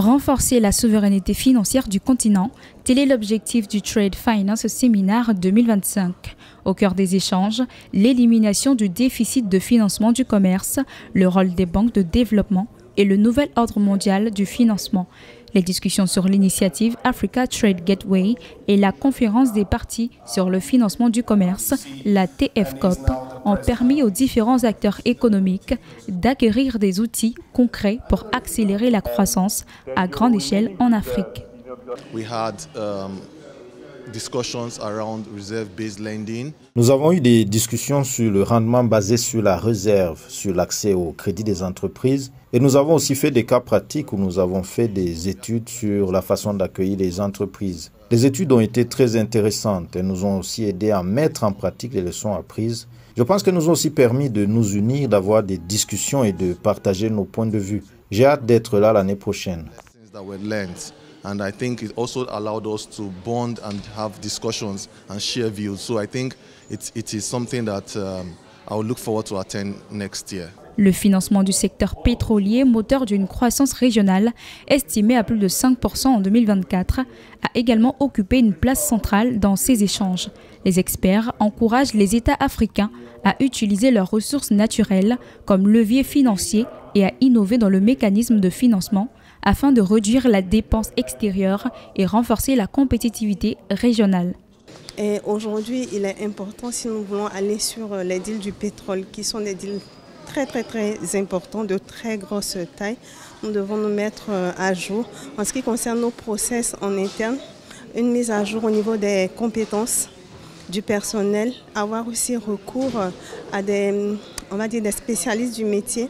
Renforcer la souveraineté financière du continent, tel est l'objectif du Trade Finance Seminar 2025. Au cœur des échanges, l'élimination du déficit de financement du commerce, le rôle des banques de développement et le nouvel ordre mondial du financement. Les discussions sur l'initiative Africa Trade Gateway et la conférence des parties sur le financement du commerce, la TFCOP, ont permis aux différents acteurs économiques d'acquérir des outils concrets pour accélérer la croissance à grande échelle en Afrique. Nous avons eu des discussions sur le rendement basé sur la réserve, sur l'accès au crédit des entreprises. Et nous avons aussi fait des cas pratiques où nous avons fait des études sur la façon d'accueillir les entreprises. Les études ont été très intéressantes et nous ont aussi aidé à mettre en pratique les leçons apprises. Je pense qu'elles nous ont aussi permis de nous unir, d'avoir des discussions et de partager nos points de vue. J'ai hâte d'être là l'année prochaine. And I think it also allowed us to bond and have discussions and share views. So I think it is something that I will look forward to attend next year. Le financement du secteur pétrolier, moteur d'une croissance régionale estimée à plus de 5% en 2024, a également occupé une place centrale dans ces échanges. Les experts encouragent les États africains à utiliser leurs ressources naturelles comme levier financier et à innover dans le mécanisme de financement afin de réduire la dépense extérieure et renforcer la compétitivité régionale. Et aujourd'hui, il est important, si nous voulons aller sur les deals du pétrole, qui sont des deals très importants, de très grosse taille, nous devons nous mettre à jour. En ce qui concerne nos process en interne, une mise à jour au niveau des compétences du personnel, avoir aussi recours à des spécialistes du métier,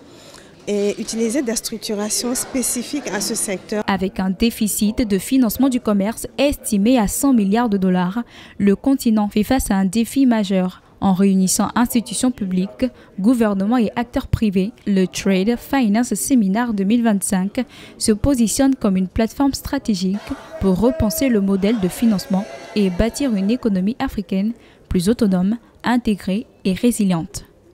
et utiliser des structurations spécifiques à ce secteur. Avec un déficit de financement du commerce estimé à 100 milliards de dollars, le continent fait face à un défi majeur. En réunissant institutions publiques, gouvernements et acteurs privés, le Trade Finance Seminar 2025 se positionne comme une plateforme stratégique pour repenser le modèle de financement et bâtir une économie africaine plus autonome, intégrée et résiliente.